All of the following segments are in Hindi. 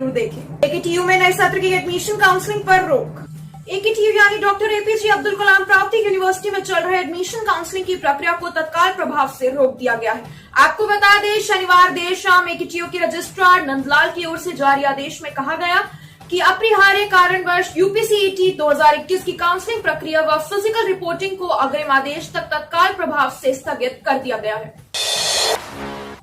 जरूर देखें। एकेटीयू में नए सत्र की एडमिशन काउंसलिंग पर रोक। एकेटीयू यानी डॉक्टर एपीजे अब्दुल कलाम प्राप्ति यूनिवर्सिटी में चल रहे एडमिशन काउंसलिंग की प्रक्रिया को तत्काल प्रभाव से रोक दिया गया है। आपको बता दें, शनिवार देर शाम एकेटीयू के रजिस्ट्रार नंदलाल की ओर से जारी आदेश में कहा गया कि अपरिहार्य कारणवश यूपीसीईटी 2021 की काउंसलिंग प्रक्रिया व फिजिकल रिपोर्टिंग को अग्रिम आदेश तक तत्काल प्रभाव से स्थगित कर दिया गया है।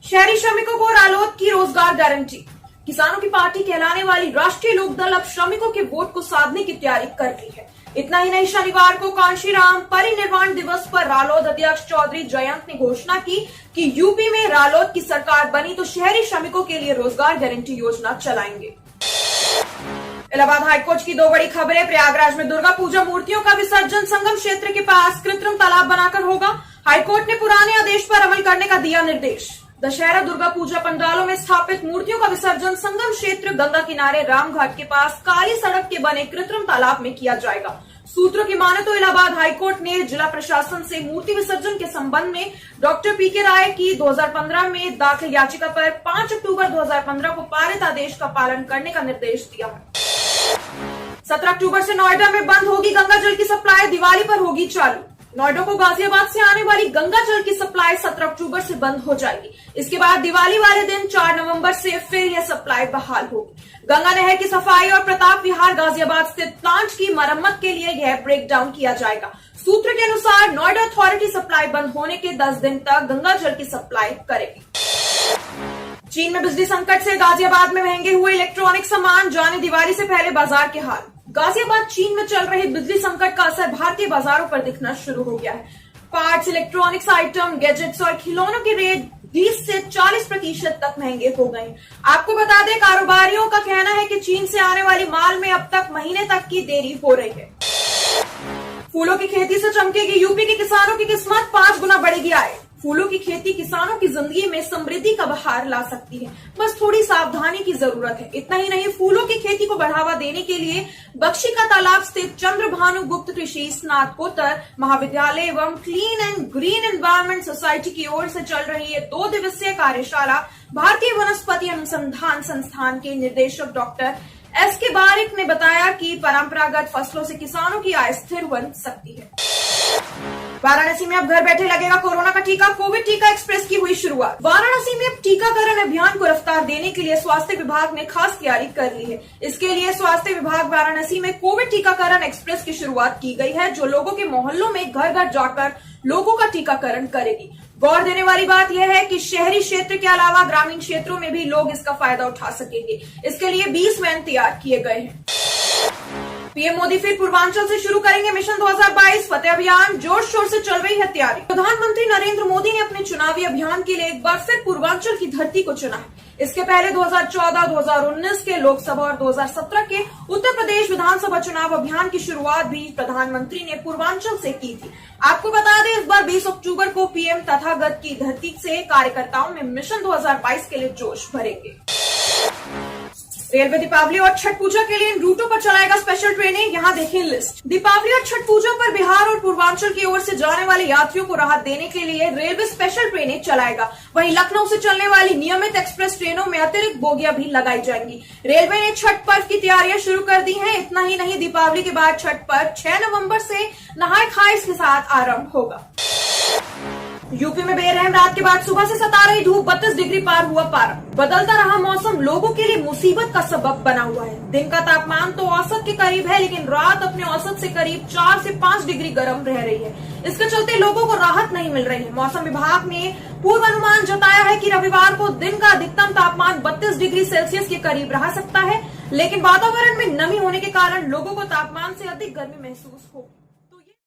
शहरी श्रमिकों को रालोद की रोजगार गारंटी। किसानों की पार्टी कहलाने वाली राष्ट्रीय लोकदल अब श्रमिकों के वोट को साधने की तैयारी कर रही है। इतना ही नहीं, शनिवार को कांशीराम परिनिर्वाण दिवस पर रालोद अध्यक्ष चौधरी जयंत ने घोषणा की कि यूपी में रालोद की सरकार बनी तो शहरी श्रमिकों के लिए रोजगार गारंटी योजना चलाएंगे। इलाहाबाद हाईकोर्ट की दो बड़ी खबरें। प्रयागराज में दुर्गा पूजा मूर्तियों का विसर्जन संगम क्षेत्र के पास कृत्रिम तालाब बनाकर होगा। हाईकोर्ट ने पुराने आदेश पर अमल करने का दिया निर्देश। दशहरा दुर्गा पूजा पंडालों में स्थापित मूर्तियों का विसर्जन संगम क्षेत्र गंगा किनारे रामघाट के पास काली सड़क के बने कृत्रिम तालाब में किया जाएगा। सूत्रों की माने तो इलाहाबाद हाईकोर्ट ने जिला प्रशासन से मूर्ति विसर्जन के संबंध में डॉक्टर पीके राय की 2015 में दाखिल याचिका पर 5 अक्टूबर 2015 को पारित आदेश का पालन करने का निर्देश दिया है। 17 अक्टूबर से नोएडा में बंद होगी गंगा जल की सप्लाई, दिवाली पर होगी चालू। नोएडा को गाजियाबाद से आने वाली गंगा जल की सप्लाई 17 अक्टूबर से बंद हो जाएगी। इसके बाद दिवाली वाले दिन 4 नवंबर से फिर यह सप्लाई बहाल होगी। गंगा नहर की सफाई और प्रताप विहार गाजियाबाद स्थित प्लांट की मरम्मत के लिए यह ब्रेक डाउन किया जाएगा। सूत्र के अनुसार नोएडा अथॉरिटी सप्लाई बंद होने के 10 दिन तक गंगा जल की सप्लाई करेगी। चीन में बिजली संकट से गाजियाबाद में महंगे हुए इलेक्ट्रॉनिक सामान, जाने दिवाली से पहले बाजार के हाल। गाजियाबाद चीन में चल रहे बिजली संकट का असर भारतीय बाजारों पर दिखना शुरू हो गया है। पार्ट्स, इलेक्ट्रॉनिक्स आइटम, गैजेट्स और खिलौनों के रेट 20 से 40% तक महंगे हो गए। आपको बता दें, कारोबारियों का कहना है कि चीन से आने वाली माल में अब तक महीने तक की देरी हो रही है। फूलों की खेती से चमकेगी यूपी के किसानों की किस्मत, 5 गुना बढ़ेगी आय। फूलों की खेती किसानों की जिंदगी में समृद्धि का बहार ला सकती है, बस थोड़ी सावधानी की जरूरत है। इतना ही नहीं, फूलों की खेती को बढ़ावा देने के लिए बख्शी का तालाब स्थित चंद्रभानु गुप्त कृषि स्नातकोत्तर महाविद्यालय एवं clean and green environment society की ओर से चल रही है 2 दिवसीय कार्यशाला भारतीय वनस्पति अनुसंधान संस्थान के निदेशक डॉक्टर एसके बारिक ने बताया कि परंपरागत फसलों से किसानों की आय स्थिर बन सकती है। वाराणसी में अब घर बैठे लगेगा कोरोना का टीका, कोविड टीका एक्सप्रेस की हुई शुरुआत। वाराणसी में अब टीकाकरण अभियान को रफ्तार देने के लिए स्वास्थ्य विभाग ने खास तैयारी कर ली है। इसके लिए स्वास्थ्य विभाग वाराणसी में कोविड टीकाकरण एक्सप्रेस की शुरुआत की गई है, जो लोगों के मोहल्लों में घर घर जाकर लोगों का टीकाकरण करेगी। गौर देने वाली बात यह है कि शहरी क्षेत्र के अलावा ग्रामीण क्षेत्रों में भी लोग इसका फायदा उठा सकेंगे। इसके लिए 20 वैन तैयार किए गए हैं। पीएम मोदी फिर पूर्वांचल से शुरू करेंगे मिशन 2022 फतेह अभियान, जोर शोर से चल रही है तैयारी। प्रधानमंत्री नरेंद्र मोदी ने अपने चुनावी अभियान के लिए एक बार फिर पूर्वांचल की धरती को चुना है। इसके पहले 2014, 2019 के लोकसभा और 2017 के उत्तर प्रदेश विधानसभा चुनाव अभियान की शुरुआत भी प्रधानमंत्री ने पूर्वांचल से की थी। आपको बता दें, इस बार 20 अक्टूबर को पीएम तथागत की धरती से कार्यकर्ताओं में मिशन 2022 के लिए जोश भरेंगे। रेलवे दीपावली और छठ पूजा के लिए इन रूटों पर चलाएगा स्पेशल ट्रेनें, यहाँ देखें लिस्ट। दीपावली और छठ पूजा पर बिहार और पूर्वांचल की ओर से जाने वाले यात्रियों को राहत देने के लिए रेलवे स्पेशल ट्रेनें चलाएगा। वहीं लखनऊ से चलने वाली नियमित एक्सप्रेस ट्रेनों में अतिरिक्त बोगियां भी लगाई जाएंगी। रेलवे ने छठ पर्व की तैयारियां शुरू कर दी हैं। इतना ही नहीं, दीपावली के बाद छठ पर्व 6 नवंबर से नहाय खाए के साथ आरंभ होगा। यूपी में बेरहम रात के बाद सुबह से सता रही धूप, 32 डिग्री पार हुआ पारा। बदलता रहा मौसम लोगों के लिए मुसीबत का सबब बना हुआ है। दिन का तापमान तो औसत के करीब है, लेकिन रात अपने औसत से करीब 4 से 5 डिग्री गर्म रह रही है। इसके चलते लोगों को राहत नहीं मिल रही है। मौसम विभाग ने पूर्वानुमान जताया है कि रविवार को दिन का अधिकतम तापमान 32 डिग्री सेल्सियस के करीब रह सकता है, लेकिन वातावरण में नमी होने के कारण लोगों को तापमान से अधिक गर्मी महसूस हो।